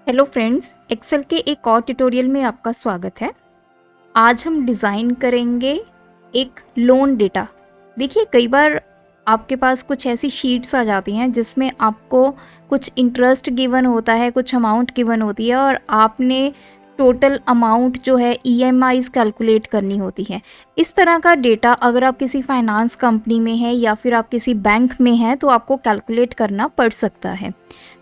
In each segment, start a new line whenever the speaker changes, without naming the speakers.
Hello friends, Excel के एक और ट्यूटोरियल में आपका स्वागत है। आज हम डिज़ाइन करेंगे एक लोन डेटा। देखिए, कई बार आपके पास कुछ ऐसी शीट्स आ जाती हैं जिसमें आपको कुछ इंटरेस्ट गिवन होता है, कुछ अमाउंट गिवन होती है और आपने टोटल अमाउंट जो है ईएमआईज़ कैलकुलेट करनी होती है। इस तरह का डेटा अगर आप किसी फाइनेंस कंपनी में हैं या फिर आप किसी बैंक में हैं तो आपको कैलकुलेट करना पड़ सकता है।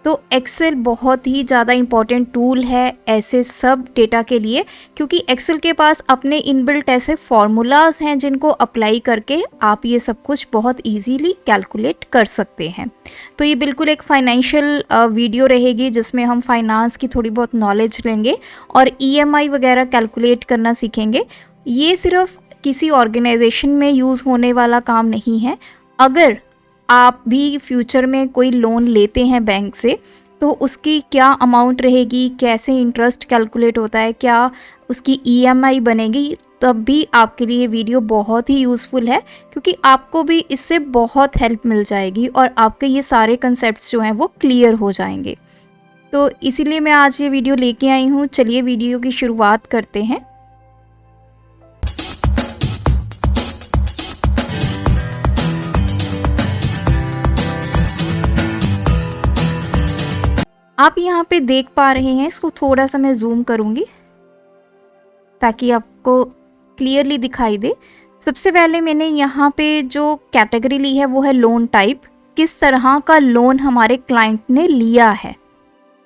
तो एक्सेल बहुत ही ज़्यादा इम्पॉर्टेंट टूल है ऐसे सब डेटा के लिए, क्योंकि एक्सेल के पास अपने इनबिल्ट ऐसे फॉर्मूलाज हैं जिनको अप्लाई करके आप ये सब कुछ बहुत इजीली कैलकुलेट कर सकते हैं। तो ये बिल्कुल एक फाइनेंशियल वीडियो रहेगी जिसमें हम फाइनेंस की थोड़ी बहुत नॉलेज लेंगे और ईएमआई वगैरह कैलकुलेट करना सीखेंगे। ये सिर्फ किसी ऑर्गेनाइजेशन में यूज़ होने वाला काम नहीं है। अगर आप भी फ्यूचर में कोई लोन लेते हैं बैंक से तो उसकी क्या अमाउंट रहेगी, कैसे इंटरेस्ट कैलकुलेट होता है, क्या उसकी ईएमआई बनेगी, तब भी आपके लिए ये वीडियो बहुत ही यूज़फुल है, क्योंकि आपको भी इससे बहुत हेल्प मिल जाएगी और आपके ये सारे कंसेप्ट्स जो हैं वो क्लियर हो जाएंगे। तो इसीलिए मैं आज ये वीडियो लेके आई हूँ। चलिए वीडियो की शुरुआत करते हैं। आप यहाँ पे देख पा रहे हैं, इसको थोड़ा सा मैं जूम करूँगी ताकि आपको क्लियरली दिखाई दे। सबसे पहले मैंने यहाँ पे जो कैटेगरी ली है वो है लोन टाइप, किस तरह का लोन हमारे क्लाइंट ने लिया है।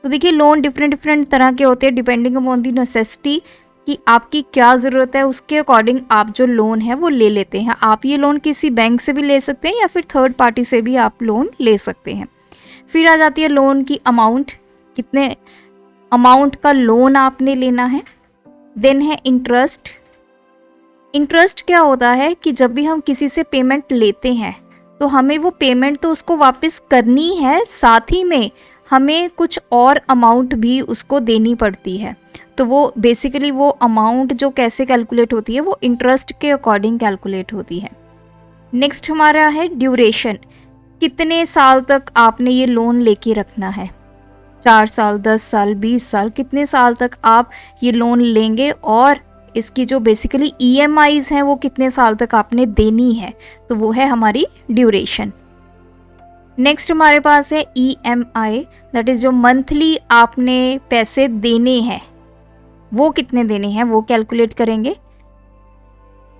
तो देखिए, लोन डिफरेंट डिफरेंट तरह के होते हैं डिपेंडिंग अपॉन दी नेसेसिटी कि आपकी क्या ज़रूरत है, उसके अकॉर्डिंग आप जो लोन है वो ले लेते हैं। आप ये लोन किसी बैंक से भी ले सकते हैं या फिर थर्ड पार्टी से भी आप लोन ले सकते हैं। फिर आ जाती है लोन की अमाउंट, कितने अमाउंट का लोन आपने लेना है। देन है इंटरेस्ट। इंटरेस्ट क्या होता है कि जब भी हम किसी से पेमेंट लेते हैं तो हमें वो पेमेंट तो उसको वापस करनी है, साथ ही में हमें कुछ और अमाउंट भी उसको देनी पड़ती है। तो वो बेसिकली वो अमाउंट जो कैसे कैलकुलेट होती है वो इंटरेस्ट के अकॉर्डिंग कैलकुलेट होती है। नेक्स्ट हमारा है ड्यूरेशन, कितने साल तक आपने ये लोन लेके रखना है। 4 साल, 10 साल, 20 साल, कितने साल तक आप ये लोन लेंगे और इसकी जो बेसिकली ईएमआईज़ हैं वो कितने साल तक आपने देनी है, तो वो है हमारी ड्यूरेशन। नेक्स्ट हमारे पास है ईएमआई, दैट इज़ जो मंथली आपने पैसे देने हैं वो कितने देने हैं वो कैलकुलेट करेंगे।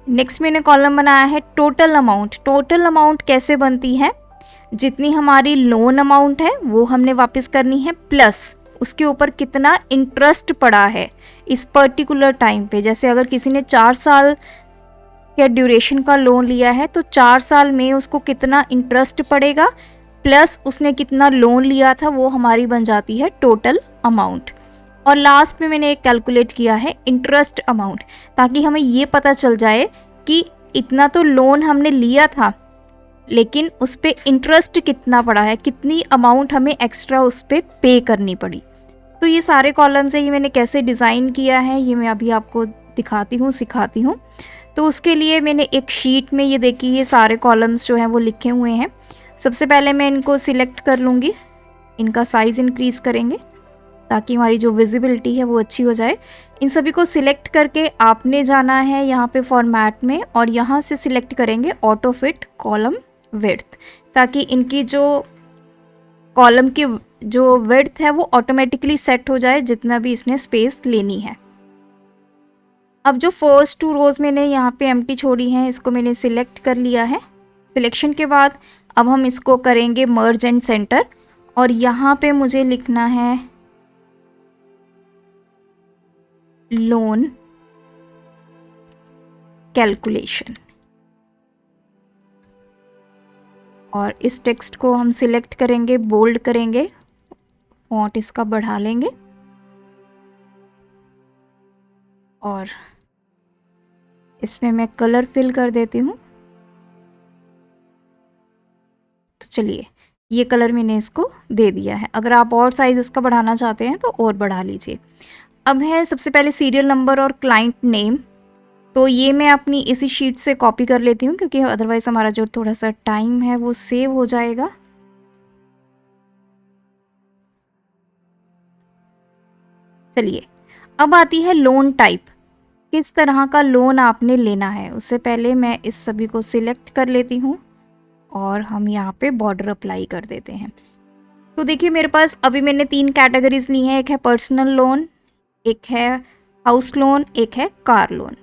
नेक्स्ट मैंने कॉलम बनाया है टोटल अमाउंट। टोटल अमाउंट कैसे बनती है, जितनी हमारी लोन अमाउंट है वो हमने वापस करनी है, प्लस उसके ऊपर कितना इंटरेस्ट पड़ा है इस पर्टिकुलर टाइम पे। जैसे अगर किसी ने 4 साल के ड्यूरेशन का लोन लिया है तो 4 साल में उसको कितना इंटरेस्ट पड़ेगा प्लस उसने कितना लोन लिया था, वो हमारी बन जाती है टोटल अमाउंट। और लास्ट में मैंने एक कैलकुलेट किया है इंटरेस्ट अमाउंट, ताकि हमें ये पता चल जाए कि इतना तो लोन हमने लिया था लेकिन उस पर इंटरेस्ट कितना पड़ा है, कितनी अमाउंट हमें एक्स्ट्रा उस पर पे करनी पड़ी। तो ये सारे कॉलम्स है, ये मैंने कैसे डिज़ाइन किया है ये मैं अभी आपको दिखाती हूँ, सिखाती हूँ। तो उसके लिए मैंने एक शीट में ये देखिए ये सारे कॉलम्स जो हैं वो लिखे हुए हैं। सबसे पहले मैं इनको सिलेक्ट कर लूँगी, इनका साइज़ इंक्रीज़ करेंगे ताकि हमारी जो विजिबिलिटी है वो अच्छी हो जाए। इन सभी को सिलेक्ट करके आपने जाना है यहाँ पे फॉर्मेट में और यहाँ से सिलेक्ट करेंगे ऑटो फिट कॉलम विड्थ, ताकि इनकी जो कॉलम की जो विड्थ है वो ऑटोमेटिकली सेट हो जाए जितना भी इसने स्पेस लेनी है। अब जो फर्स्ट 2 रोज मैंने यहाँ पे एम्प्टी छोड़ी हैं इसको मैंने सिलेक्ट कर लिया है। सिलेक्शन के बाद अब हम इसको करेंगे मर्ज एंड सेंटर और यहाँ पे मुझे लिखना है लोन कैलकुलेशन और इस टेक्स्ट को हम सिलेक्ट करेंगे, बोल्ड करेंगे, फॉन्ट इसका बढ़ा लेंगे और इसमें मैं कलर फिल कर देती हूँ। तो चलिए ये कलर मैंने इसको दे दिया है। अगर आप और साइज इसका बढ़ाना चाहते हैं तो और बढ़ा लीजिए। अब है सबसे पहले सीरियल नंबर और क्लाइंट नेम। तो ये मैं अपनी इसी शीट से कॉपी कर लेती हूँ क्योंकि अदरवाइज़ हमारा जो थोड़ा सा टाइम है वो सेव हो जाएगा। चलिए, अब आती है लोन टाइप, किस तरह का लोन आपने लेना है। उससे पहले मैं इस सभी को सिलेक्ट कर लेती हूँ और हम यहाँ पे बॉर्डर अप्लाई कर देते हैं। तो देखिए मेरे पास अभी मैंने 3 कैटेगरीज ली हैं, एक है पर्सनल लोन, एक है हाउस लोन, एक है कार लोन।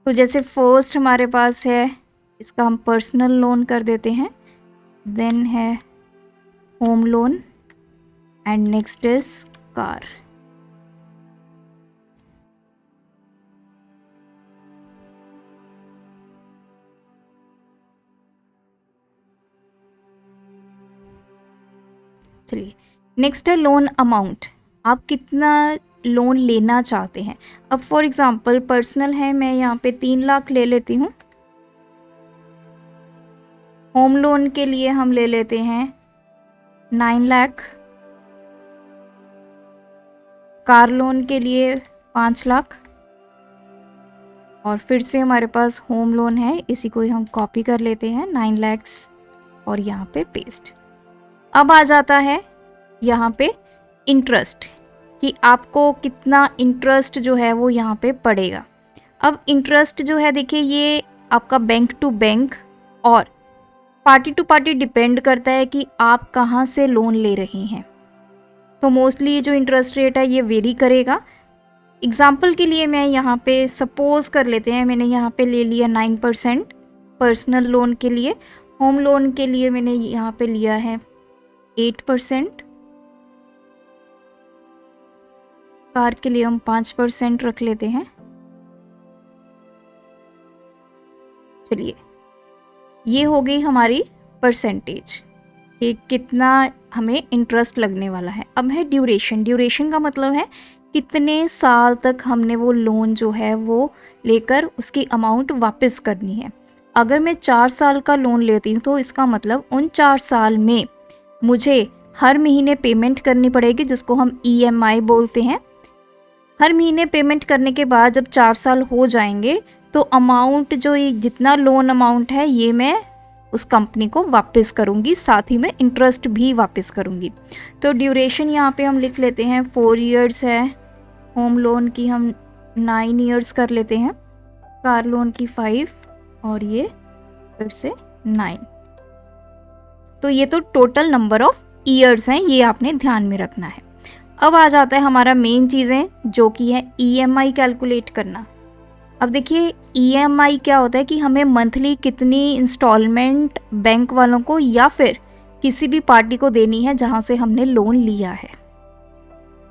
तो जैसे फर्स्ट हमारे पास है, इसका हम पर्सनल लोन कर देते हैं, देन है home loan and next is car. चलिए, नेक्स्ट है लोन अमाउंट, आप कितना लोन लेना चाहते हैं। अब फॉर एग्जांपल पर्सनल है, मैं यहाँ पे 3 लाख ले लेती हूँ। होम लोन के लिए हम ले लेते हैं 9 लाख, कार लोन के लिए 5 लाख, और फिर से हमारे पास होम लोन है, इसी को ही हम कॉपी कर लेते हैं 9 लैक्स और यहाँ पे पेस्ट। अब आ जाता है यहाँ पे इंटरेस्ट, कि आपको कितना इंटरेस्ट जो है वो यहाँ पे पड़ेगा। अब इंटरेस्ट जो है देखिए, ये आपका बैंक टू बैंक और पार्टी टू पार्टी डिपेंड करता है कि आप कहाँ से लोन ले रहे हैं। तो मोस्टली ये जो इंटरेस्ट रेट है ये वेरी करेगा। एग्जाम्पल के लिए मैं यहाँ पे सपोज कर लेते हैं, मैंने यहाँ पे ले लिया 9% पर्सनल लोन के लिए। होम लोन के लिए मैंने यहाँ पे लिया है 8%, कार के लिए हम 5% रख लेते हैं। चलिए, ये हो गई हमारी परसेंटेज कि कितना हमें इंटरेस्ट लगने वाला है। अब है ड्यूरेशन। ड्यूरेशन का मतलब है कितने साल तक हमने वो लोन जो है वो लेकर उसकी अमाउंट वापस करनी है। अगर मैं 4 साल का लोन लेती हूँ तो इसका मतलब उन 4 साल में मुझे हर महीने पेमेंट करनी पड़ेगी, जिसको हम EMI बोलते हैं। हर महीने पेमेंट करने के बाद जब 4 साल हो जाएंगे तो अमाउंट जो ये जितना लोन अमाउंट है ये मैं उस कंपनी को वापस करूँगी, साथ ही में इंटरेस्ट भी वापस करूँगी। तो ड्यूरेशन यहाँ पे हम लिख लेते हैं 4 इयर्स है, होम लोन की हम 9 इयर्स कर लेते हैं, कार लोन की 5 और ये फिर से 9। तो ये तो टोटल नंबर ऑफ ईयर्स हैं, ये आपने ध्यान में रखना है। अब आ जाता है हमारा मेन चीज़ें जो कि है EMI कैलकुलेट करना। अब देखिए EMI क्या होता है कि हमें मंथली कितनी इंस्टॉलमेंट बैंक वालों को या फिर किसी भी पार्टी को देनी है जहाँ से हमने लोन लिया है।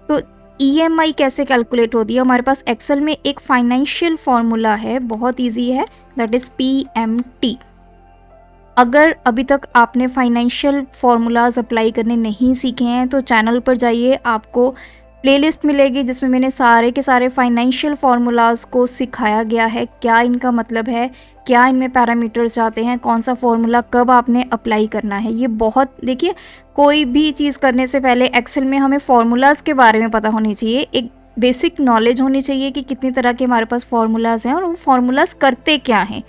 तो EMI कैसे कैलकुलेट होती है, हमारे पास एक्सेल में एक फाइनेंशियल फॉर्मूला है, बहुत इजी है, दैट इज़ PMT। अगर अभी तक आपने फाइनेंशियल फार्मूलाज अप्लाई करने नहीं सीखे हैं तो चैनल पर जाइए, आपको प्लेलिस्ट मिलेगी जिसमें मैंने सारे के सारे फाइनेंशियल फार्मूलाज को सिखाया गया है, क्या इनका मतलब है, क्या इनमें पैरामीटर्स जाते हैं, कौन सा फार्मूला कब आपने अप्लाई करना है। ये बहुत, देखिए कोई भी चीज़ करने से पहले एक्सेल में हमें फार्मूलाज के बारे में पता होनी चाहिए, एक बेसिक नॉलेज होनी चाहिए कि कितनी तरह के हमारे पास फार्मूलाज हैं और वो फार्मूलाज करते क्या हैं।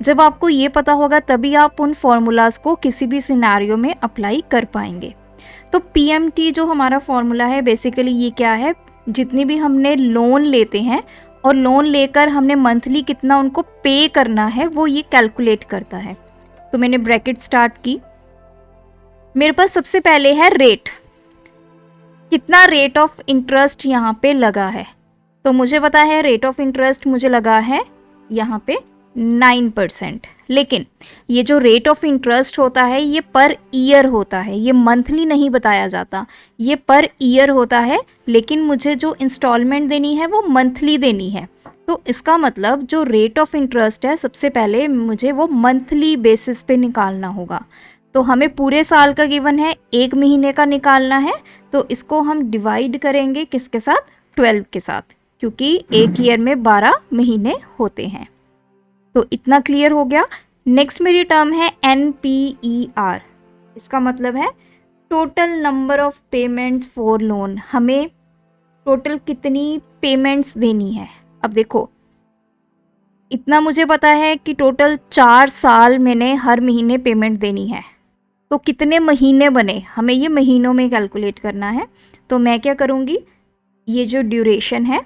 जब आपको ये पता होगा तभी आप उन फार्मूलाज को किसी भी सिनेरियो में अप्लाई कर पाएंगे। तो PMT जो हमारा फार्मूला है बेसिकली ये क्या है, जितनी भी हमने लोन लेते हैं और लोन लेकर हमने मंथली कितना उनको पे करना है वो ये कैलकुलेट करता है। तो मैंने ब्रैकेट स्टार्ट की, मेरे पास सबसे पहले है रेट, कितना रेट ऑफ इंटरेस्ट यहाँ पे लगा है। तो मुझे पता है रेट ऑफ इंटरेस्ट मुझे लगा है यहाँ पे 9%। लेकिन ये जो रेट ऑफ इंटरेस्ट होता है ये पर ईयर होता है, ये मंथली नहीं बताया जाता, ये पर ईयर होता है। लेकिन मुझे जो इंस्टॉलमेंट देनी है वो मंथली देनी है। तो इसका मतलब जो रेट ऑफ इंटरेस्ट है सबसे पहले मुझे वो मंथली बेसिस पे निकालना होगा। तो हमें पूरे साल का गिवन है, 1 महीने का निकालना है, तो इसको हम डिवाइड करेंगे किसके साथ, 12 के साथ, क्योंकि एक ईयर में 12 महीने होते हैं। तो इतना क्लियर हो गया। नेक्स्ट मेरी टर्म है NPER, इसका मतलब है total number of payments for loan, हमें टोटल कितनी पेमेंट्स देनी है। अब देखो इतना मुझे पता है कि टोटल 4 साल मैंने हर महीने पेमेंट देनी है, तो कितने महीने बने हमें ये महीनों में कैलकुलेट करना है। तो मैं क्या करूँगी, ये जो ड्यूरेशन है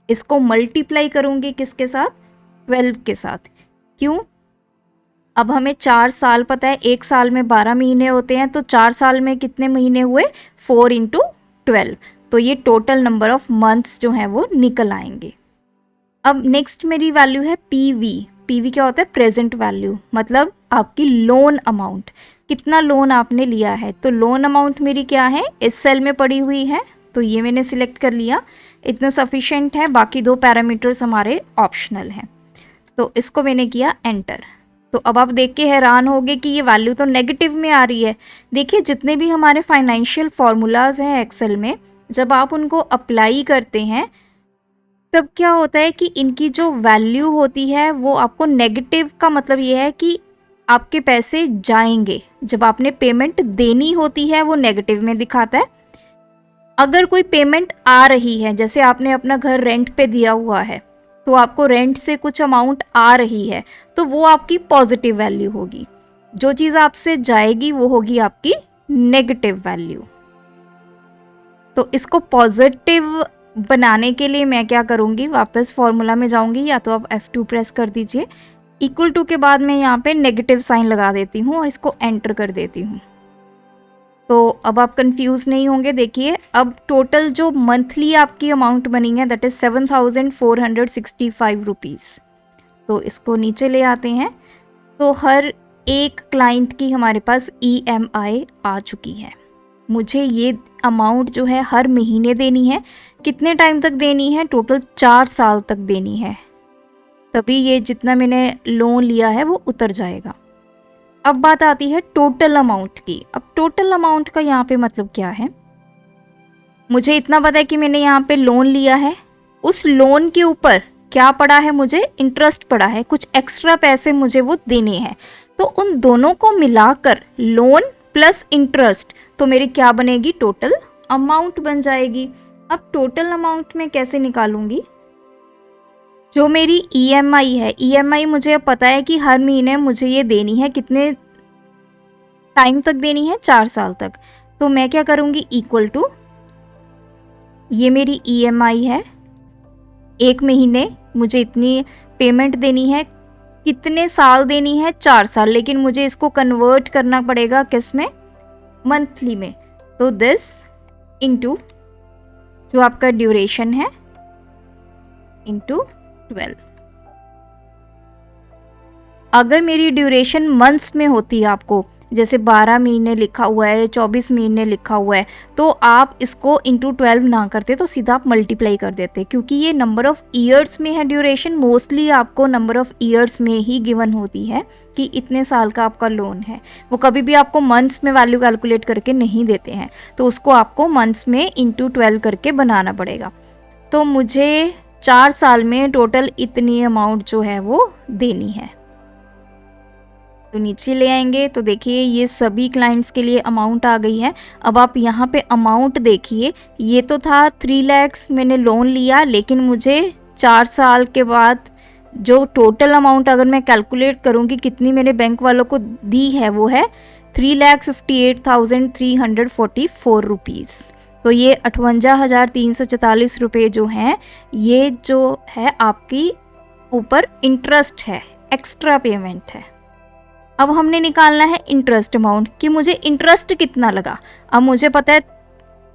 इसको मल्टीप्लाई करूँगी किसके साथ, 12 के साथ। क्यों? अब हमें 4 साल पता है, 1 साल में 12 महीने होते हैं, तो 4 साल में कितने महीने हुए, 4 × 12। तो ये टोटल नंबर ऑफ मंथ्स जो हैं वो निकल आएंगे। अब नेक्स्ट मेरी वैल्यू है पीवी। पीवी क्या होता है, प्रेजेंट वैल्यू, मतलब आपकी लोन अमाउंट, कितना लोन आपने लिया है। तो लोन अमाउंट मेरी क्या है, इस सेल में पड़ी हुई है, तो ये मैंने सिलेक्ट कर लिया, इतना सफिशेंट है। बाकी 2 पैरामीटर्स हमारे ऑप्शनल हैं, तो इसको मैंने किया एंटर। तो अब आप देख के हैरान होगे कि ये वैल्यू तो नेगेटिव में आ रही है। देखिए जितने भी हमारे फाइनेंशियल फार्मूलाज हैं एक्सेल में, जब आप उनको अप्लाई करते हैं तब क्या होता है कि इनकी जो वैल्यू होती है वो आपको नेगेटिव का मतलब ये है कि आपके पैसे जाएंगे। जब आपने पेमेंट देनी होती है वो नेगेटिव में दिखाता है। अगर कोई पेमेंट आ रही है, जैसे आपने अपना घर रेंट पे दिया हुआ है, तो आपको रेंट से कुछ अमाउंट आ रही है, तो वो आपकी पॉजिटिव वैल्यू होगी। जो चीज़ आपसे जाएगी वो होगी आपकी नेगेटिव वैल्यू। तो इसको पॉजिटिव बनाने के लिए मैं क्या करूँगी, वापस फॉर्मूला में जाऊँगी, या तो आप F2 प्रेस कर दीजिए। इक्वल टू के बाद मैं यहाँ पे नेगेटिव साइन लगा देती हूँ और इसको एंटर कर देती हूँ। तो अब आप कंफ्यूज नहीं होंगे। देखिए अब टोटल जो मंथली आपकी अमाउंट बनी है दैट इज़ 7,465 रुपीज़। तो इसको नीचे ले आते हैं, तो हर एक क्लाइंट की हमारे पास EMI आ चुकी है। मुझे ये अमाउंट जो है हर महीने देनी है। कितने टाइम तक देनी है, टोटल 4 साल तक देनी है, तभी ये जितना मैंने लोन लिया है वो उतर जाएगा। अब बात आती है टोटल अमाउंट की। अब टोटल अमाउंट का यहाँ पे मतलब क्या है, मुझे इतना पता है कि मैंने यहाँ पे लोन लिया है, उस लोन के ऊपर क्या पड़ा है, मुझे इंटरेस्ट पड़ा है, कुछ एक्स्ट्रा पैसे मुझे वो देने हैं। तो उन दोनों को मिलाकर लोन प्लस इंटरेस्ट, तो मेरी क्या बनेगी, टोटल अमाउंट बन जाएगी। अब टोटल अमाउंट में कैसे निकालूंगी, जो मेरी EMI है, EMI मुझे अब पता है कि हर महीने मुझे ये देनी है, कितने टाइम तक देनी है, 4 साल तक। तो मैं क्या करूँगी, इक्वल टू, ये मेरी EMI है, एक महीने मुझे इतनी पेमेंट देनी है, कितने साल देनी है, 4 साल, लेकिन मुझे इसको कन्वर्ट करना पड़ेगा किस में, मंथली में। तो दिस इनटू जो आपका ड्यूरेशन है इनटू 12। अगर मेरी ड्यूरेशन मंथ्स में होती है, आपको जैसे 12 महीने लिखा हुआ है, 24 महीने लिखा हुआ है, तो आप इसको इंटू 12 ना करते, तो सीधा आप मल्टीप्लाई कर देते। क्योंकि ये नंबर ऑफ ईयर्स में है ड्यूरेशन, मोस्टली आपको नंबर ऑफ ईयर्स में ही गिवन होती है कि इतने साल का आपका लोन है। वो कभी भी आपको मंथ्स में वैल्यू कैलकुलेट करके नहीं देते हैं, तो उसको आपको मंथ्स में इंटू 12 करके बनाना पड़ेगा। तो मुझे 4 साल में टोटल इतनी अमाउंट जो है वो देनी है। तो नीचे ले आएंगे तो देखिए ये सभी क्लाइंट्स के लिए अमाउंट आ गई है। अब आप यहाँ पे अमाउंट देखिए, ये तो था 3 लाख मैंने लोन लिया, लेकिन मुझे 4 साल के बाद जो टोटल अमाउंट अगर मैं कैलकुलेट करूँगी कितनी मैंने बैंक वालों को दी है, वो है 3,58,344 रुपीज़। तो ये 58,344 रुपये जो हैं, ये जो है आपकी ऊपर इंटरेस्ट है, एक्स्ट्रा पेमेंट है। अब हमने निकालना है इंटरेस्ट अमाउंट कि मुझे इंटरेस्ट कितना लगा। अब मुझे पता है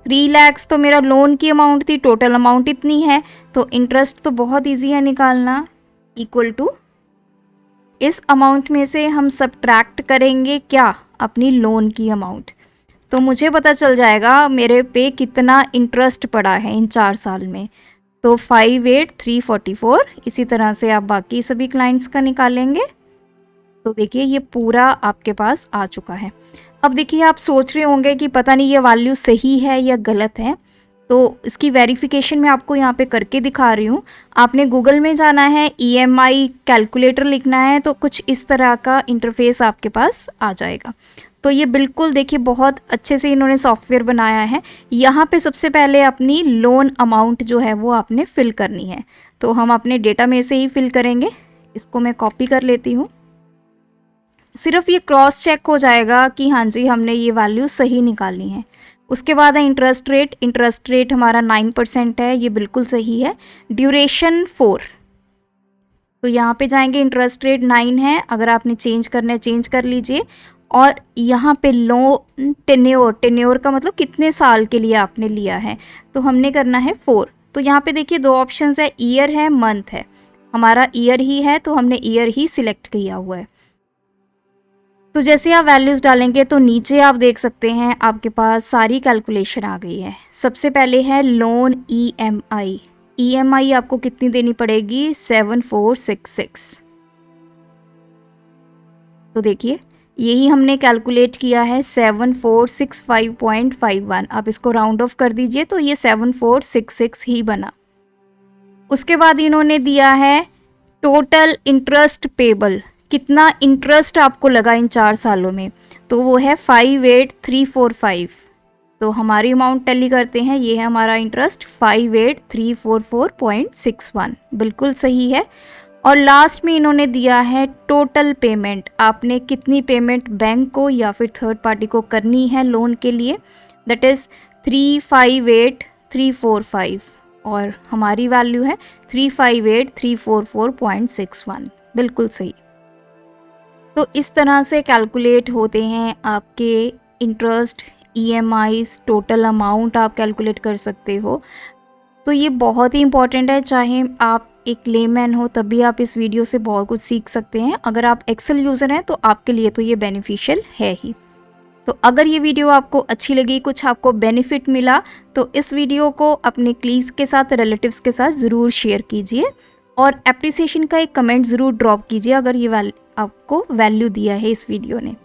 3 लाख तो मेरा लोन की अमाउंट थी, टोटल अमाउंट इतनी है, तो इंटरेस्ट तो बहुत इजी है निकालना। इक्वल टू इस अमाउंट में से हम सब्ट्रैक्ट करेंगे क्या, अपनी लोन की अमाउंट, तो मुझे पता चल जाएगा मेरे पे कितना इंटरेस्ट पड़ा है इन 4 साल में। तो 58,344। इसी तरह से आप बाकी सभी क्लाइंट्स का निकालेंगे। तो देखिए ये पूरा आपके पास आ चुका है। अब देखिए आप सोच रहे होंगे कि पता नहीं ये वैल्यू सही है या गलत है, तो इसकी वेरिफिकेशन मैं आपको यहाँ पे करके दिखा रही हूँ। आपने गूगल में जाना है, EMI कैलकुलेटर लिखना है, तो कुछ इस तरह का इंटरफेस आपके पास आ जाएगा। तो ये बिल्कुल देखिए बहुत अच्छे से इन्होंने सॉफ्टवेयर बनाया है। यहाँ पे सबसे पहले अपनी लोन अमाउंट जो है वो आपने फिल करनी है, तो हम अपने डेटा में से ही फिल करेंगे। इसको मैं कॉपी कर लेती हूँ। सिर्फ ये क्रॉस चेक हो जाएगा कि हाँ जी हमने ये वैल्यू सही निकाली है। उसके बाद है इंटरेस्ट रेट हमारा 9% है, ये बिल्कुल सही है। ड्यूरेशन 4, तो यहाँ पे जाएंगे, इंटरेस्ट रेट 9 है, अगर आपने चेंज करना है चेंज कर लीजिए। और यहाँ पे लोन टेन्योर का मतलब कितने साल के लिए आपने लिया है, तो हमने करना है 4। तो यहाँ पे देखिए 2 ऑप्शंस है, ईयर है मंथ है, हमारा ईयर ही है तो हमने ईयर ही सिलेक्ट किया हुआ है। तो जैसे आप वैल्यूज़ डालेंगे तो नीचे आप देख सकते हैं आपके पास सारी कैलकुलेशन आ गई है। सबसे पहले है लोन EMI, EMI आपको कितनी देनी पड़ेगी, 7466। तो देखिए यही हमने कैलकुलेट किया है 7465.51, आप इसको राउंड ऑफ कर दीजिए तो ये 7466 ही बना। उसके बाद इन्होंने दिया है टोटल इंटरेस्ट पेबल, कितना इंटरेस्ट आपको लगा इन 4 सालों में, तो वो है 58345। तो हमारी अमाउंट टैली करते हैं, ये है हमारा इंटरेस्ट 58344.61, बिल्कुल सही है। और लास्ट में इन्होंने दिया है टोटल पेमेंट, आपने कितनी पेमेंट बैंक को या फिर थर्ड पार्टी को करनी है लोन के लिए, दैट इज़ 358345 और हमारी वैल्यू है 358344.61, बिल्कुल सही। तो इस तरह से कैलकुलेट होते हैं आपके इंटरेस्ट, EMIs, टोटल अमाउंट आप कैलकुलेट कर सकते हो। तो ये बहुत ही इंपॉर्टेंट है, चाहे आप एक लेमैन हो तब भी आप इस वीडियो से बहुत कुछ सीख सकते हैं। अगर आप एक्सेल यूज़र हैं तो आपके लिए तो ये बेनिफिशियल है ही। तो अगर ये वीडियो आपको अच्छी लगी, कुछ आपको बेनिफिट मिला, तो इस वीडियो को अपने क्लीग्स के साथ, रिलेटिव्स के साथ ज़रूर शेयर कीजिए और एप्रिसिएशन का एक कमेंट ज़रूर ड्रॉप कीजिए अगर ये आपको वैल्यू दिया है इस वीडियो ने।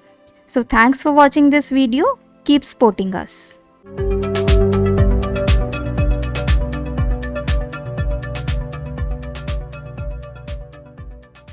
So thanks for watching this video, keep supporting us.